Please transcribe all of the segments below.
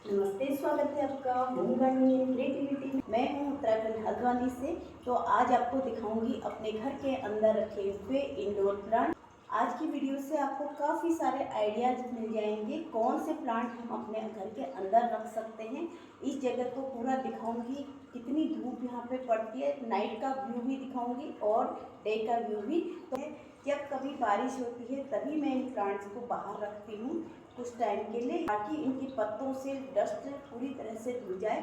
नमस्ते, स्वागत है आपका होम गार्डनिंग एंड क्रिएटिविटी। मैं हूँ उत्तराखंड हल्द्वानी से। तो आज आपको दिखाऊंगी अपने घर के अंदर रखे हुए इंडोर प्लांट। आज की वीडियो से आपको काफ़ी सारे आइडियाज मिल जाएंगे कौन से प्लांट हम अपने घर के अंदर रख सकते हैं। इस जगह को पूरा दिखाऊंगी, कितनी धूप यहाँ पे पड़ती है, नाइट का व्यू भी दिखाऊंगी और डे का व्यू भी। तो जब कभी बारिश होती है तभी मैं इन प्लांट्स को बाहर रखती हूँ कुछ टाइम के लिए, ताकि इनके पत्तों से डस्ट पूरी तरह से धुल जाए।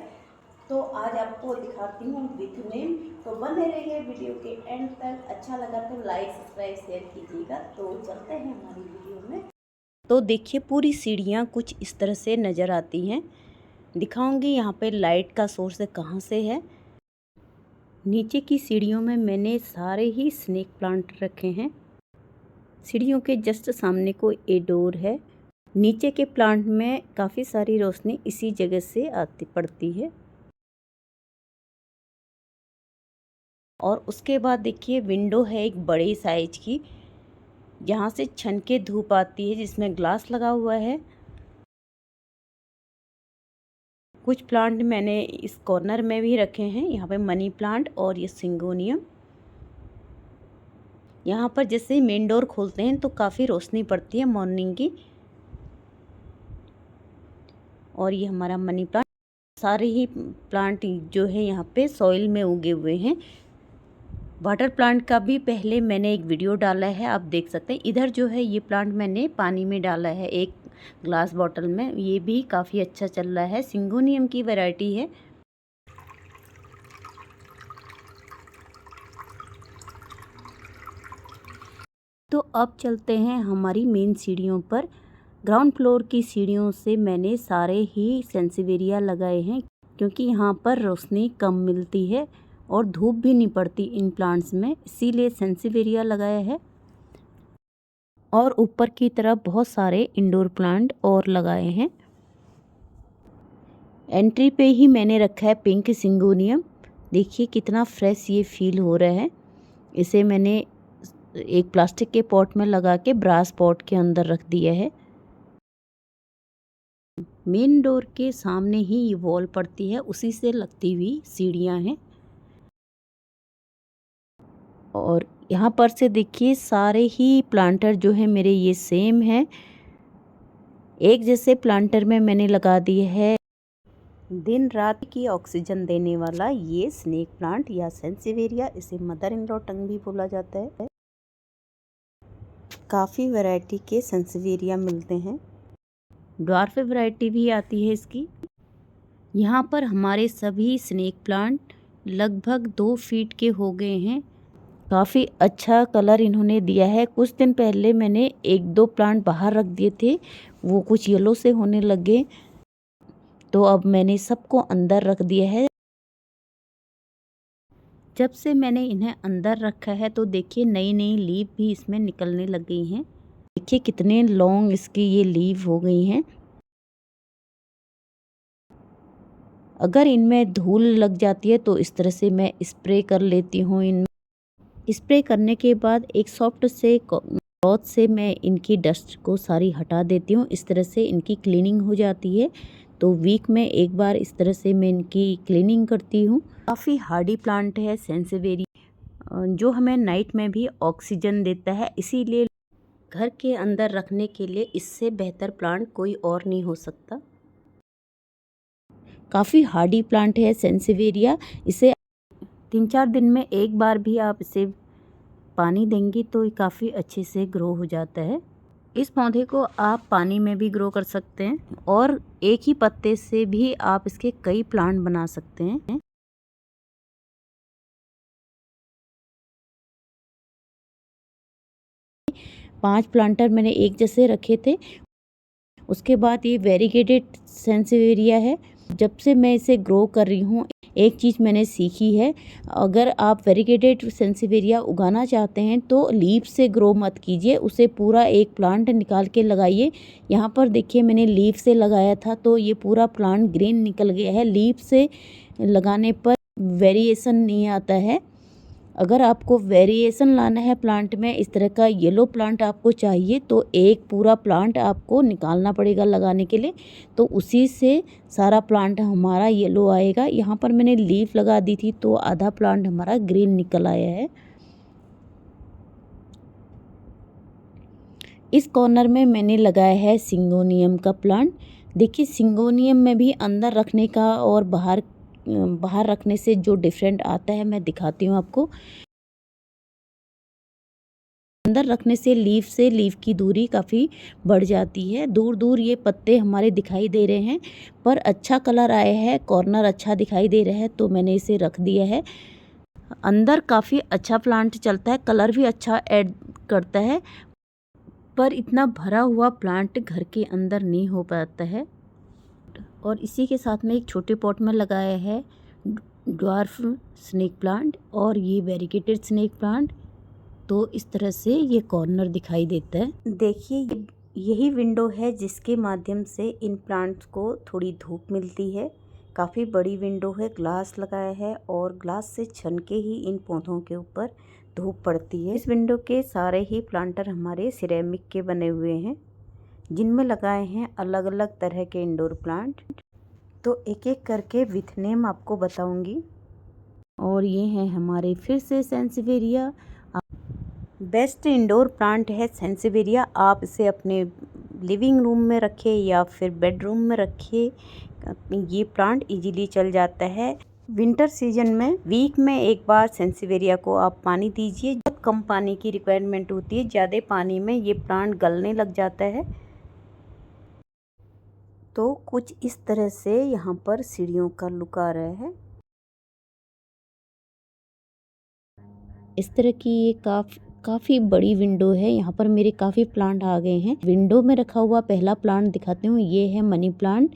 तो आज आपको दिखाती हूँ विथ नेम। तो बने रहिए वीडियो के एंड तक। अच्छा लगा तो लाइक सब्सक्राइब शेयर कीजिएगा। तो चलते हैं हमारी वीडियो में। तो देखिए, पूरी सीढ़ियाँ कुछ इस तरह से नज़र आती हैं। दिखाऊंगी यहाँ पे लाइट का सोर्स कहाँ से है। नीचे की सीढ़ियों में मैंने सारे ही स्नेक प्लांट रखे हैं। सीढ़ियों के जस्ट सामने को ए डोर है। नीचे के प्लांट में काफ़ी सारी रोशनी इसी जगह से आती पड़ती है। और उसके बाद देखिए, विंडो है एक बड़ी साइज की, जहाँ से छन के धूप आती है, जिसमें ग्लास लगा हुआ है। कुछ प्लांट मैंने इस कॉर्नर में भी रखे हैं। यहाँ पे मनी प्लांट और ये सिंगोनियम। यहाँ पर जैसे मेन डोर खोलते हैं तो काफ़ी रोशनी पड़ती है मॉर्निंग की। और ये हमारा मनी प्लांट। सारे ही प्लांट जो है यहाँ पे सॉइल में उगे हुए हैं। वाटर प्लांट का भी पहले मैंने एक वीडियो डाला है, आप देख सकते हैं। इधर जो है ये प्लांट मैंने पानी में डाला है एक ग्लास बॉटल में। ये भी काफ़ी अच्छा चल रहा है, सिंगोनियम की वैरायटी है। तो अब चलते हैं हमारी मेन सीढ़ियों पर। ग्राउंड फ्लोर की सीढ़ियों से मैंने सारे ही सेंसिवेरिया लगाए हैं, क्योंकि यहाँ पर रोशनी कम मिलती है और धूप भी नहीं पड़ती इन प्लांट्स में, इसीलिए सेंसिवेरिया लगाया है। और ऊपर की तरफ बहुत सारे इंडोर प्लांट और लगाए हैं। एंट्री पे ही मैंने रखा है पिंक सिंगोनियम। देखिए कितना फ्रेश ये फील हो रहा है। इसे मैंने एक प्लास्टिक के पॉट में लगा के ब्रास पॉट के अंदर रख दिया है। मेन डोर के सामने ही ये वॉल पड़ती है, उसी से लगती हुई सीढ़ियाँ हैं। और यहाँ पर से देखिए, सारे ही प्लांटर जो है मेरे ये सेम है। एक जैसे प्लांटर में मैंने लगा दिए है दिन रात की ऑक्सीजन देने वाला ये स्नेक प्लांट या सेंसिवेरिया। इसे मदर इन लॉ टंग भी बोला जाता है। काफ़ी वैरायटी के सेंसिवेरिया मिलते हैं। ड्वार्फ वैरायटी भी आती है इसकी। यहाँ पर हमारे सभी स्नेक प्लांट लगभग 2 फीट के हो गए हैं। काफ़ी अच्छा कलर इन्होंने दिया है। कुछ दिन पहले मैंने 1-2 प्लांट बाहर रख दिए थे, वो कुछ येलो से होने लगे, तो अब मैंने सबको अंदर रख दिया है। जब से मैंने इन्हें अंदर रखा है तो देखिए नई नई लीव भी इसमें निकलने लग गई हैं। देखिए कितने लॉन्ग इसकी ये लीव हो गई हैं। अगर इनमें धूल लग जाती है तो इस तरह से मैं स्प्रे कर लेती हूँ। इनमें स्प्रे करने के बाद एक सॉफ्ट से क्लॉथ से मैं इनकी डस्ट को सारी हटा देती हूँ। इस तरह से इनकी क्लीनिंग हो जाती है। तो वीक में एक बार इस तरह से मैं इनकी क्लीनिंग करती हूँ। काफ़ी हार्डी प्लांट है सेंसिवेरिया, जो हमें नाइट में भी ऑक्सीजन देता है, इसीलिए घर के अंदर रखने के लिए इससे बेहतर प्लांट कोई और नहीं हो सकता। काफ़ी हार्डी प्लांट है सेंसिवेरिया। इसे 3-4 दिन में एक बार भी आप इसे पानी देंगी तो ये काफ़ी अच्छे से ग्रो हो जाता है। इस पौधे को आप पानी में भी ग्रो कर सकते हैं और एक ही पत्ते से भी आप इसके कई प्लांट बना सकते हैं। पांच प्लांटर मैंने एक जैसे रखे थे। उसके बाद ये वेरीगेटेड सेंसिवेरिया है। जब से मैं इसे ग्रो कर रही हूँ, एक चीज़ मैंने सीखी है, अगर आप वेरीगेटेड सेंसिवेरिया उगाना चाहते हैं तो लीफ से ग्रो मत कीजिए, उसे पूरा एक प्लांट निकाल के लगाइए। यहाँ पर देखिए मैंने लीफ से लगाया था तो ये पूरा प्लांट ग्रीन निकल गया है। लीफ से लगाने पर वेरिएशन नहीं आता है। अगर आपको वेरिएशन लाना है प्लांट में, इस तरह का येलो प्लांट आपको चाहिए, तो एक पूरा प्लांट आपको निकालना पड़ेगा लगाने के लिए, तो उसी से सारा प्लांट हमारा येलो आएगा। यहाँ पर मैंने लीफ लगा दी थी तो आधा प्लांट हमारा ग्रीन निकल आया है। इस कॉर्नर में मैंने लगाया है सिंगोनियम का प्लांट। देखिए सिंगोनियम में भी अंदर रखने का और बाहर रखने से जो डिफरेंट आता है मैं दिखाती हूँ आपको। अंदर रखने से लीफ की दूरी काफ़ी बढ़ जाती है। दूर दूर ये पत्ते हमारे दिखाई दे रहे हैं, पर अच्छा कलर आया है, कॉर्नर अच्छा दिखाई दे रहा है, तो मैंने इसे रख दिया है। अंदर काफ़ी अच्छा प्लांट चलता है, कलर भी अच्छा ऐड करता है, पर इतना भरा हुआ प्लांट घर के अंदर नहीं हो पाता है। और इसी के साथ में एक छोटे पॉट में लगाया है ड्वार्फ स्नेक प्लांट और ये वेरीगेटेड स्नेक प्लांट। तो इस तरह से ये कॉर्नर दिखाई देता है। देखिए यही विंडो है जिसके माध्यम से इन प्लांट्स को थोड़ी धूप मिलती है। काफ़ी बड़ी विंडो है, ग्लास लगाया है और ग्लास से छन के ही इन पौधों के ऊपर धूप पड़ती है। इस विंडो के सारे ही प्लांटर हमारे सिरेमिक के बने हुए हैं, जिनमें लगाए हैं अलग अलग तरह के इंडोर प्लांट। तो एक एक करके विथ नेम आपको बताऊंगी। और ये हैं हमारे फिर से सेंसिवेरिया। बेस्ट इंडोर प्लांट है सेंसिवेरिया। आप इसे अपने लिविंग रूम में रखें या फिर बेडरूम में रखिए, ये प्लांट इजीली चल जाता है। विंटर सीजन में वीक में एक बार सेंसिवेरिया को आप पानी दीजिए। बहुत कम पानी की रिक्वायरमेंट होती है, ज़्यादा पानी में ये प्लांट गलने लग जाता है। तो कुछ इस तरह से यहाँ पर सीढ़ियों का लुक आ रहा है। इस तरह की ये काफ़ी बड़ी विंडो है। यहाँ पर मेरे काफ़ी प्लांट आ गए हैं। विंडो में रखा हुआ पहला प्लांट दिखाती हूँ। ये है मनी प्लांट।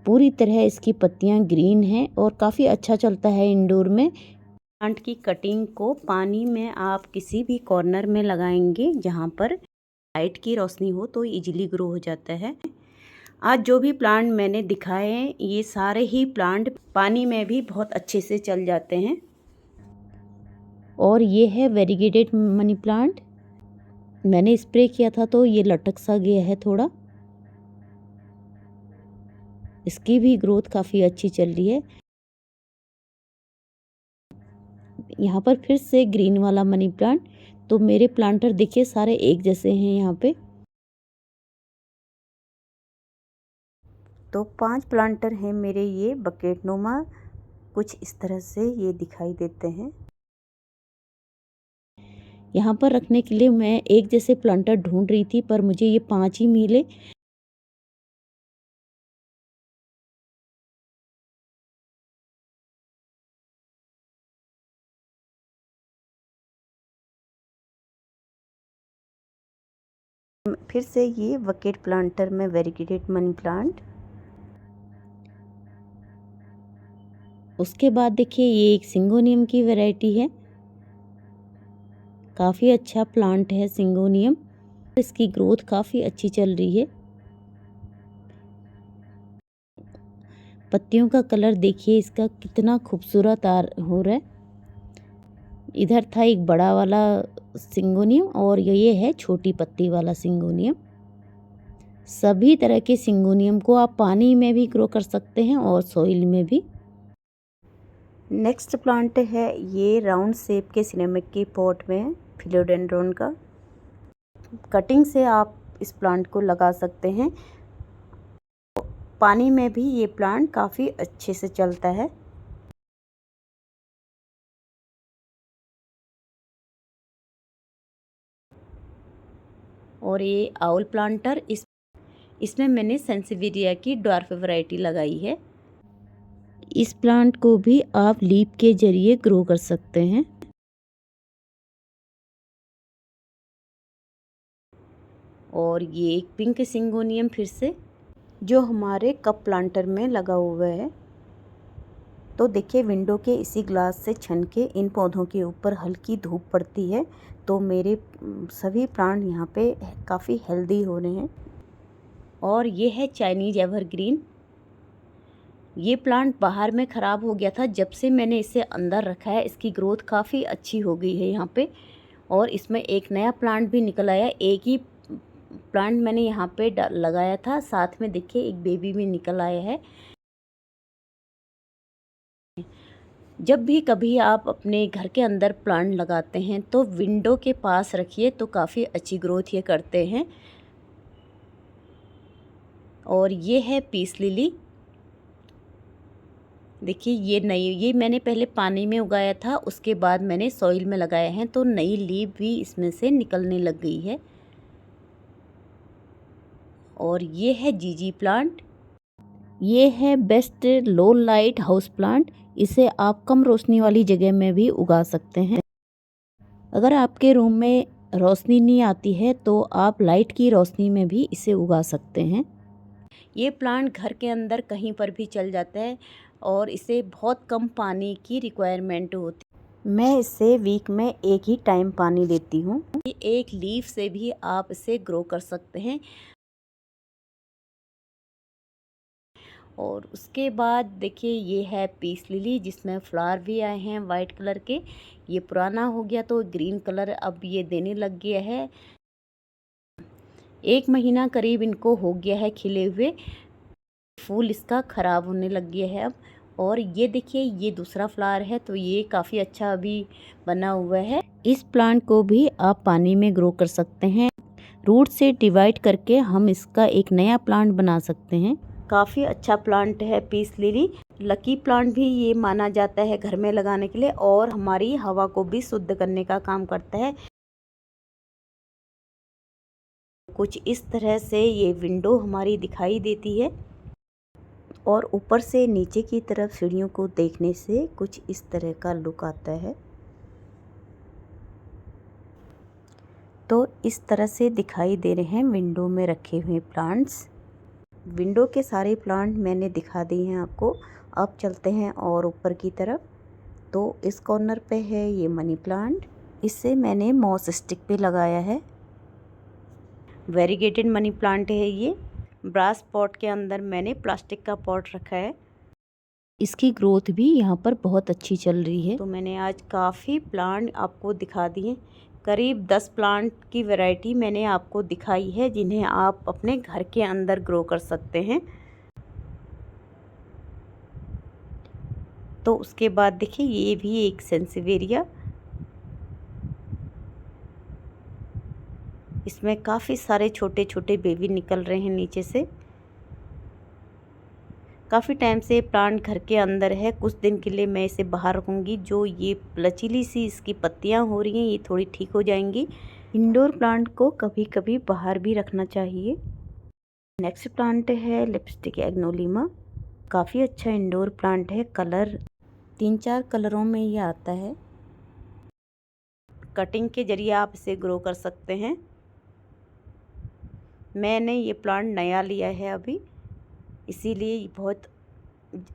पूरी तरह इसकी पत्तियाँ ग्रीन हैं और काफ़ी अच्छा चलता है इंडोर में। प्लांट की कटिंग को पानी में आप किसी भी कॉर्नर में लगाएंगे जहाँ पर लाइट की रोशनी हो तो इजीली ग्रो हो जाता है। आज जो भी प्लांट मैंने दिखाए हैं ये सारे ही प्लांट पानी में भी बहुत अच्छे से चल जाते हैं। और ये है वेरीगेटेड मनी प्लांट। मैंने स्प्रे किया था तो ये लटक सा गया है थोड़ा। इसकी भी ग्रोथ काफ़ी अच्छी चल रही है। यहाँ पर फिर से ग्रीन वाला मनी प्लांट। तो मेरे प्लांटर देखिए सारे एक जैसे हैं यहाँ पे। तो 5 प्लांटर हैं मेरे ये बकेट नुमा, कुछ इस तरह से ये दिखाई देते हैं। यहाँ पर रखने के लिए मैं एक जैसे प्लांटर ढूंढ रही थी, पर मुझे ये 5 ही मिले। फिर से ये बकेट प्लांटर में वेरीगेटेड मनी प्लांट। उसके बाद देखिए ये एक सिंगोनियम की वैरायटी है। काफ़ी अच्छा प्लांट है सिंगोनियम। इसकी ग्रोथ काफ़ी अच्छी चल रही है। पत्तियों का कलर देखिए इसका कितना खूबसूरत हो रहा है। इधर था एक बड़ा वाला सिंगोनियम और ये है छोटी पत्ती वाला सिंगोनियम। सभी तरह के सिंगोनियम को आप पानी में भी ग्रो कर सकते हैं और सॉइल में भी। नेक्स्ट प्लांट है ये राउंड शेप के सिरेमिक के पॉट में फिलोडेंड्रोन का। कटिंग से आप इस प्लांट को लगा सकते हैं। पानी में भी ये प्लांट काफ़ी अच्छे से चलता है। और ये आउल प्लांटर, इसमें मैंने सेंसिवेरिया की ड्वार्फ वैरायटी लगाई है। इस प्लांट को भी आप लीफ के जरिए ग्रो कर सकते हैं। और ये एक पिंक सिंगोनियम फिर से जो हमारे कप प्लांटर में लगा हुआ है। तो देखिए विंडो के इसी ग्लास से छन के इन पौधों के ऊपर हल्की धूप पड़ती है तो मेरे सभी प्लांट यहाँ पे काफ़ी हेल्दी हो रहे हैं। और ये है चाइनीज एवरग्रीन। ये प्लांट बाहर में ख़राब हो गया था, जब से मैंने इसे अंदर रखा है इसकी ग्रोथ काफ़ी अच्छी हो गई है यहाँ पे। और इसमें एक नया प्लांट भी निकल आया। एक ही प्लांट मैंने यहाँ पे लगाया था, साथ में देखिए एक बेबी भी निकल आया है। जब भी कभी आप अपने घर के अंदर प्लांट लगाते हैं तो विंडो के पास रखिए, तो काफ़ी अच्छी ग्रोथ ये करते हैं। और ये है पीस लिली। देखिए ये मैंने पहले पानी में उगाया था, उसके बाद मैंने सॉइल में लगाया है, तो नई लीफ भी इसमें से निकलने लग गई है। और ये है जीजी प्लांट। ये है बेस्ट लो लाइट हाउस प्लांट। इसे आप कम रोशनी वाली जगह में भी उगा सकते हैं। अगर आपके रूम में रोशनी नहीं आती है तो आप लाइट की रोशनी में भी इसे उगा सकते हैं। ये प्लांट घर के अंदर कहीं पर भी चल जाता है और इसे बहुत कम पानी की रिक्वायरमेंट होती है। मैं इसे वीक में एक ही टाइम पानी देती हूँ। एक लीफ से भी आप इसे ग्रो कर सकते हैं। और उसके बाद देखिए ये है पीस लिली, जिसमें फ्लावर भी आए हैं वाइट कलर के। ये पुराना हो गया तो ग्रीन कलर अब ये देने लग गया है। 1 महीना करीब इनको हो गया है खिले हुए। फूल इसका ख़राब होने लग गया है अब। और ये देखिए ये दूसरा फ्लावर है, तो ये काफ़ी अच्छा अभी बना हुआ है। इस प्लांट को भी आप पानी में ग्रो कर सकते हैं। रूट से डिवाइड करके हम इसका एक नया प्लांट बना सकते हैं। काफ़ी अच्छा प्लांट है पीस लिली। लकी प्लांट भी ये माना जाता है घर में लगाने के लिए, और हमारी हवा को भी शुद्ध करने का काम करता है। कुछ इस तरह से ये विंडो हमारी दिखाई देती है, और ऊपर से नीचे की तरफ सीढ़ियों को देखने से कुछ इस तरह का लुक आता है। तो इस तरह से दिखाई दे रहे हैं विंडो में रखे हुए प्लांट्स। विंडो के सारे प्लांट मैंने दिखा दिए हैं आपको। अब चलते हैं और ऊपर की तरफ। तो इस कॉर्नर पे है ये मनी प्लांट। इसे मैंने मॉस स्टिक पे लगाया है। वेरीगेटेड मनी प्लांट है ये। ब्रास पॉट के अंदर मैंने प्लास्टिक का पॉट रखा है। इसकी ग्रोथ भी यहाँ पर बहुत अच्छी चल रही है। तो मैंने आज काफ़ी प्लांट आपको दिखा दिए। करीब 10 प्लांट की वैरायटी मैंने आपको दिखाई है, जिन्हें आप अपने घर के अंदर ग्रो कर सकते हैं। तो उसके बाद देखिए ये भी एक सेंसिवेरिया। इसमें काफ़ी सारे छोटे छोटे बेबी निकल रहे हैं नीचे से। काफ़ी टाइम से प्लांट घर के अंदर है। कुछ दिन के लिए मैं इसे बाहर रखूँगी। जो ये लचीली सी इसकी पत्तियाँ हो रही हैं ये थोड़ी ठीक हो जाएंगी। इंडोर प्लांट को कभी कभी बाहर भी रखना चाहिए। नेक्स्ट प्लांट है लिपस्टिक एग्नोलिमा। काफ़ी अच्छा इंडोर प्लांट है। कलर 3-4 कलरों में ये आता है। कटिंग के जरिए आप इसे ग्रो कर सकते हैं। मैंने ये प्लांट नया लिया है अभी, इसीलिए बहुत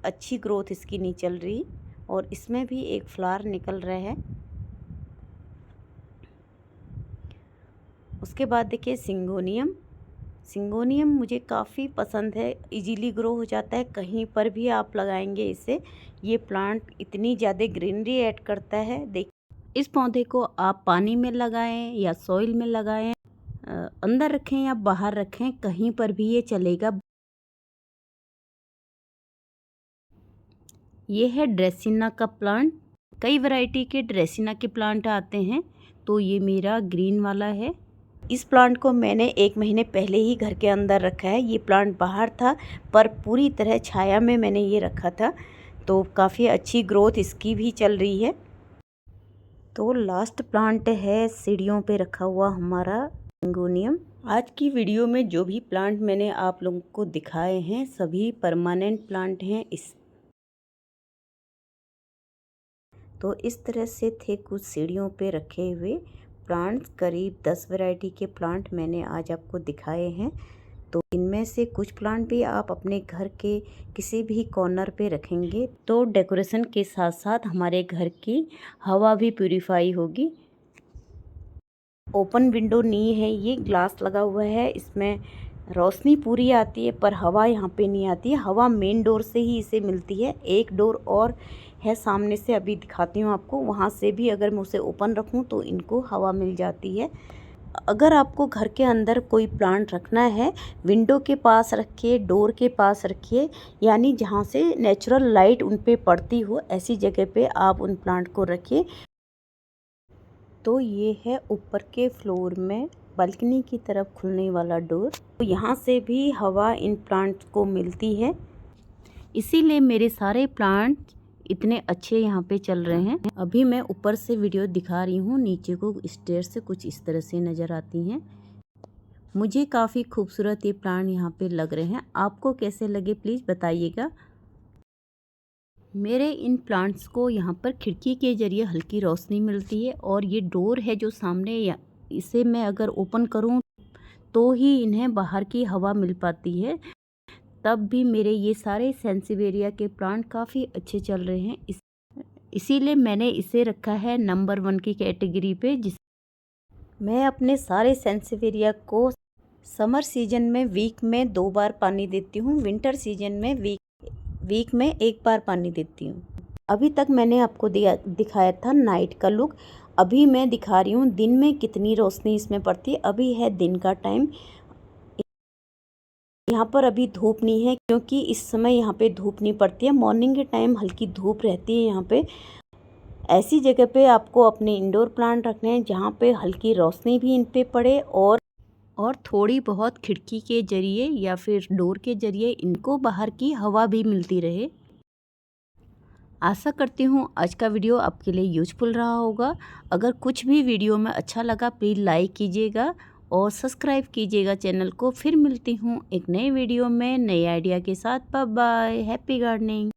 अच्छी ग्रोथ इसकी नहीं चल रही। और इसमें भी एक फ्लावर निकल रहा है। उसके बाद देखिए सिंगोनियम। सिंगोनियम मुझे काफ़ी पसंद है। इजीली ग्रो हो जाता है, कहीं पर भी आप लगाएंगे इसे। ये प्लांट इतनी ज़्यादा ग्रीनरी ऐड करता है। देखिए इस पौधे को आप पानी में लगाएं या सॉइल में लगाएं, अंदर रखें या बाहर रखें, कहीं पर भी ये चलेगा। ये है ड्रेसिना का प्लांट। कई वैरायटी के ड्रेसिना के प्लांट आते हैं, तो ये मेरा ग्रीन वाला है। इस प्लांट को मैंने 1 महीने पहले ही घर के अंदर रखा है। ये प्लांट बाहर था, पर पूरी तरह छाया में मैंने ये रखा था, तो काफ़ी अच्छी ग्रोथ इसकी भी चल रही है। तो लास्ट प्लांट है सीढ़ियों पे रखा हुआ हमारा सिंगोनियम। आज की वीडियो में जो भी प्लांट मैंने आप लोगों को दिखाए हैं सभी परमानेंट प्लांट हैं। तो इस तरह से थे कुछ सीढ़ियों पे रखे हुए प्लांट्स। करीब 10 वैरायटी के प्लांट मैंने आज आपको दिखाए हैं। तो इनमें से कुछ प्लांट भी आप अपने घर के किसी भी कॉर्नर पे रखेंगे तो डेकोरेशन के साथ साथ हमारे घर की हवा भी प्यूरिफाई होगी। ओपन विंडो नहीं है, ये ग्लास लगा हुआ है। इसमें रोशनी पूरी आती है पर हवा यहाँ पे नहीं आती है। हवा मेन डोर से ही इसे मिलती है। एक डोर और है सामने से, अभी दिखाती हूँ आपको। वहाँ से भी अगर मैं उसे ओपन रखूँ तो इनको हवा मिल जाती है। अगर आपको घर के अंदर कोई प्लांट रखना है, विंडो के पास रखिए, डोर के पास रखिए, यानी जहाँ से नेचुरल लाइट उन पे पड़ती हो, ऐसी जगह पे आप उन प्लांट को रखिए। तो ये है ऊपर के फ्लोर में बालकनी की तरफ खुलने वाला डोर। तो यहाँ से भी हवा इन प्लांट्स को मिलती है, इसीलिए मेरे सारे प्लांट इतने अच्छे यहाँ पे चल रहे हैं। अभी मैं ऊपर से वीडियो दिखा रही हूँ, नीचे को स्टेयर से कुछ इस तरह से नज़र आती हैं। मुझे काफ़ी खूबसूरत ये प्लांट यहाँ पे लग रहे हैं। आपको कैसे लगे प्लीज़ बताइएगा। मेरे इन प्लांट्स को यहाँ पर खिड़की के ज़रिए हल्की रोशनी मिलती है, और ये डोर है जो सामने, इसे मैं अगर ओपन करूँ तो ही इन्हें बाहर की हवा मिल पाती है। तब भी मेरे ये सारे सेंसिवेरिया के प्लांट काफ़ी अच्छे चल रहे हैं। इसीलिए मैंने इसे रखा है नंबर 1 की कैटेगरी पे। मैं अपने सारे सेंसिवेरिया को समर सीजन में वीक में 2 बार पानी देती हूँ, विंटर सीजन में वीक में 1 बार पानी देती हूँ। अभी तक मैंने आपको दिखाया था नाइट का लुक। अभी मैं दिखा रही हूँ दिन में कितनी रोशनी इसमें पड़ती है। अभी है दिन का टाइम। यहाँ पर अभी धूप नहीं है, क्योंकि इस समय यहाँ पे धूप नहीं पड़ती है। मॉर्निंग के टाइम हल्की धूप रहती है यहाँ पे। ऐसी जगह पे आपको अपने इंडोर प्लांट रखने हैं जहाँ पे हल्की रोशनी भी इन पे पड़े, और थोड़ी बहुत खिड़की के जरिए या फिर डोर के जरिए इनको बाहर की हवा भी मिलती रहे। आशा करती हूँ आज का वीडियो आपके लिए यूजफुल रहा होगा। अगर कुछ भी वीडियो में अच्छा लगा प्लीज़ लाइक कीजिएगा और सब्सक्राइब कीजिएगा चैनल को। फिर मिलती हूँ एक नए वीडियो में नए आइडिया के साथ। Bye bye, happy gardening.